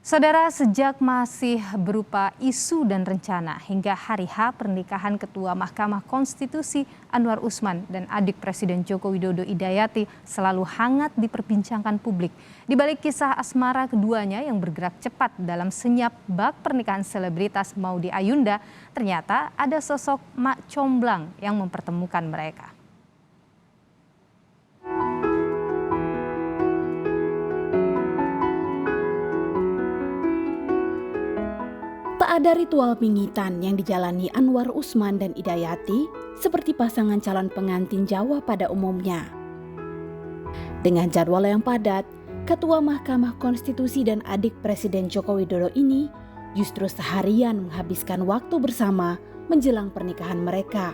Saudara, sejak masih berupa isu dan rencana hingga hari H pernikahan Ketua Mahkamah Konstitusi Anwar Usman dan adik Presiden Joko Widodo Idayati selalu hangat diperbincangkan publik. Di balik kisah asmara keduanya yang bergerak cepat dalam senyap bak pernikahan selebritas Maudy Ayunda, ternyata ada sosok mak comblang yang mempertemukan mereka. Tak ada ritual pingitan yang dijalani Anwar Usman dan Idayati seperti pasangan calon pengantin Jawa pada umumnya. Dengan jadwal yang padat, Ketua Mahkamah Konstitusi dan adik Presiden Joko Widodo ini justru seharian menghabiskan waktu bersama menjelang pernikahan mereka.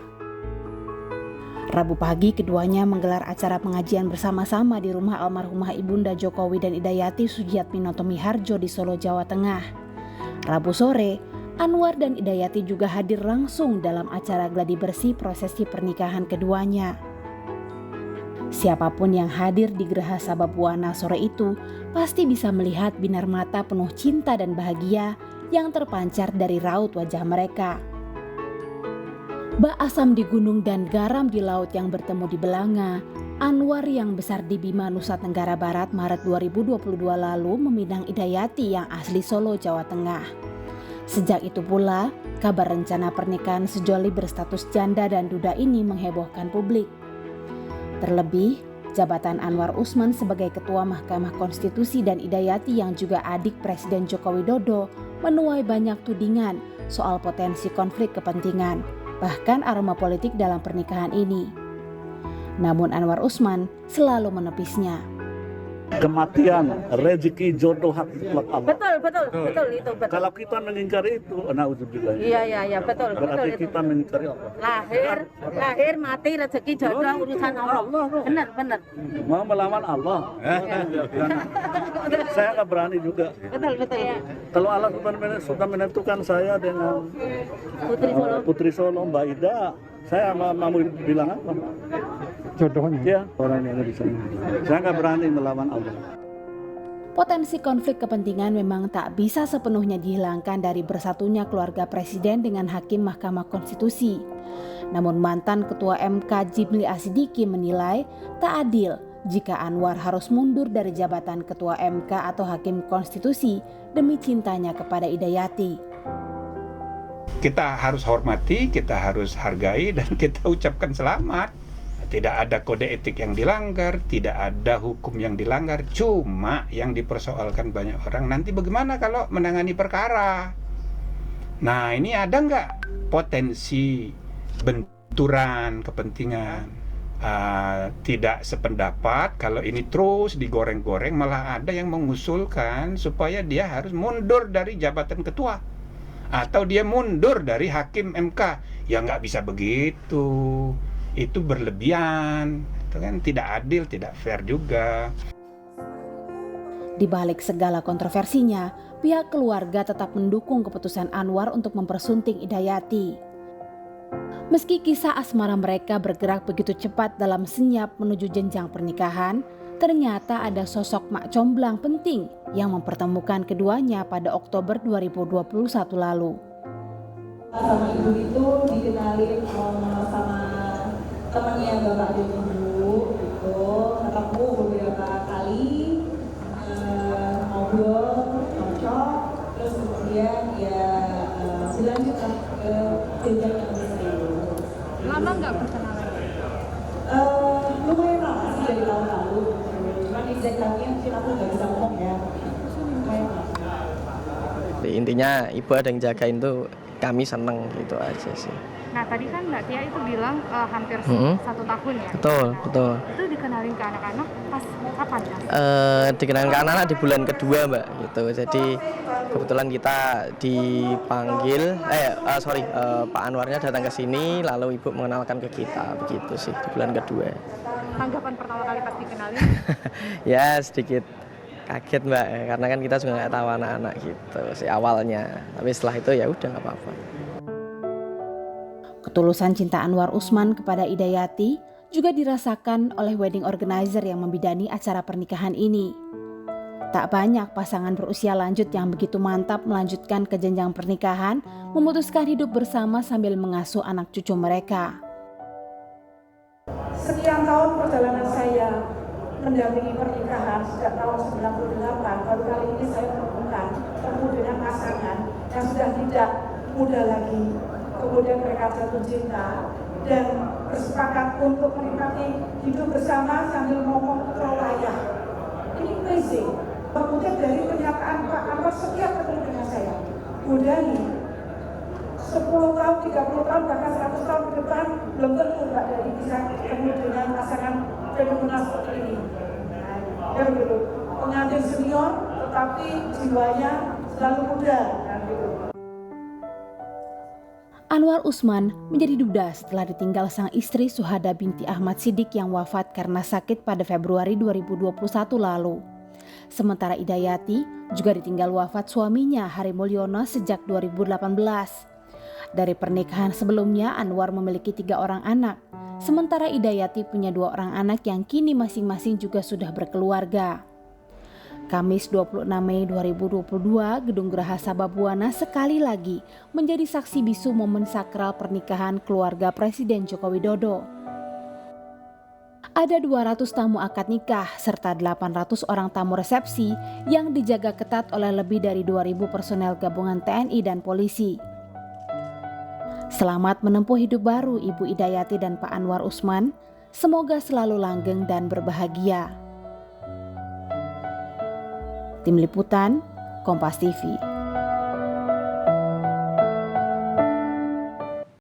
Rabu pagi keduanya menggelar acara pengajian bersama-sama di rumah almarhumah Ibunda Jokowi dan Idayati Sujiatminoto Miharjo di Solo, Jawa Tengah. Rabu sore, Anwar dan Idayati juga hadir langsung dalam acara gladi bersih prosesi pernikahan keduanya. Siapapun yang hadir di Geraha Sababwana sore itu pasti bisa melihat binar mata penuh cinta dan bahagia yang terpancar dari raut wajah mereka. Bak asam di gunung dan garam di laut yang bertemu di Belanga, Anwar yang besar di Bima, Nusa Tenggara Barat Maret 2022 lalu meminang Idayati yang asli Solo, Jawa Tengah. Sejak itu pula, kabar rencana pernikahan sejoli berstatus janda dan duda ini menghebohkan publik. Terlebih, jabatan Anwar Usman sebagai Ketua Mahkamah Konstitusi dan Idayati yang juga adik Presiden Joko Widodo menuai banyak tudingan soal potensi konflik kepentingan, bahkan aroma politik dalam pernikahan ini. Namun Anwar Usman selalu menepisnya. Kematian, rezeki, jodoh, hak mutlak Allah. Betul itu betul. Kalau kita mengingkari itu, naudzubillah. Iya betul. Berarti Betul kita mengingkari Allah. Lahir mati rezeki jodoh urusan Allah. Benar. Mau melawan Allah. Saya nggak berani juga. Betul ya. Kalau Allah sudah menentukan saya dengan Putri Solo Mbak Ida, saya mau bilang apa? Jodohnya. Ya, orang yang di sana. Saya nggak berani melawan Allah. Potensi konflik kepentingan memang tak bisa sepenuhnya dihilangkan dari bersatunya keluarga presiden dengan hakim Mahkamah Konstitusi. Namun mantan Ketua MK Jibli Asidiki menilai tak adil jika Anwar harus mundur dari jabatan Ketua MK atau Hakim Konstitusi demi cintanya kepada Idayati. Kita harus hormati, kita harus hargai, dan kita ucapkan selamat. Tidak ada kode etik yang dilanggar, tidak ada hukum yang dilanggar. Cuma yang dipersoalkan banyak orang, nanti bagaimana kalau menangani perkara? Nah, ini ada nggak potensi benturan kepentingan? Tidak sependapat, kalau ini terus digoreng-goreng, malah ada yang mengusulkan supaya dia harus mundur dari jabatan ketua. Atau dia mundur dari hakim MK. Ya nggak bisa begitu. Itu berlebihan, itu kan tidak adil, tidak fair juga. Di balik segala kontroversinya, pihak keluarga tetap mendukung keputusan Anwar untuk mempersunting Idayati. Meski kisah asmara mereka bergerak begitu cepat dalam senyap menuju jenjang pernikahan, ternyata ada sosok mak comblang penting yang mempertemukan keduanya pada Oktober 2021 lalu. Sama ibu itu dikenalin sama temannya Bapak dulu itu ketemu beberapa kali, ngobrol, cocok, terus kemudian ya dilanjutkan ke jenjang yang besar. Lama nggak berkenalan? Lumayan lama sih, dari tahun lalu, cuman exactly mungkin aku nggak bisa ngomong ya. Lumayan lama. Intinya ibu ada yang jagain tuh kami seneng gitu aja sih. Nah, tadi kan Mbak Tia itu bilang hampir 1 tahun ya? Betul. Itu dikenalin ke anak-anak pas kapan ya? Dikenalin ke anak-anak di bulan kedua Mbak gitu. Jadi kebetulan kita dipanggil, Pak Anwarnya datang ke sini, lalu ibu mengenalkan ke kita, begitu sih di bulan kedua. Tanggapan pertama kali pas dikenalin? Ya sedikit kaget Mbak, karena kan kita juga nggak tahu anak-anak gitu sih awalnya. Tapi setelah itu ya udah nggak apa-apa. Ketulusan cinta Anwar Usman kepada Idayati juga dirasakan oleh wedding organizer yang membidani acara pernikahan ini. Tak banyak pasangan berusia lanjut yang begitu mantap melanjutkan ke jenjang pernikahan, memutuskan hidup bersama sambil mengasuh anak cucu mereka. Sekian tahun perjalanan saya mendampingi pernikahan sejak tahun 98, baru kali ini saya menemukan ketemu dengan pasangan yang sudah tidak muda lagi. Kemudian mereka jatuh cinta dan bersepakat untuk menikmati hidup bersama sambil ngomong pro-ayah. Ini amazing. Kemudian dari pernyataan Pak Anwar setiap ketemu dengan saya, Budani 10 tahun, 30 tahun, bahkan 100 tahun ke depan belum tentu Mbak Dani bisa ketemu dengan pasangan fenomenal seperti ini. Ya begitu, pengantin senior tetapi jiwanya selalu muda. Anwar Usman menjadi duda setelah ditinggal sang istri Suhada binti Ahmad Siddiq yang wafat karena sakit pada Februari 2021 lalu. Sementara Idayati juga ditinggal wafat suaminya Hari Mulyono sejak 2018. Dari pernikahan sebelumnya, Anwar memiliki 3 orang anak. Sementara Idayati punya 2 orang anak yang kini masing-masing juga sudah berkeluarga. Kamis 26 Mei 2022, Gedung Geraha Sababwana sekali lagi menjadi saksi bisu momen sakral pernikahan keluarga Presiden Joko Widodo. Ada 200 tamu akad nikah serta 800 orang tamu resepsi yang dijaga ketat oleh lebih dari 2.000 personel gabungan TNI dan polisi. Selamat menempuh hidup baru Ibu Idayati dan Pak Anwar Usman. Semoga selalu langgeng dan berbahagia. Tim Liputan, Kompas TV.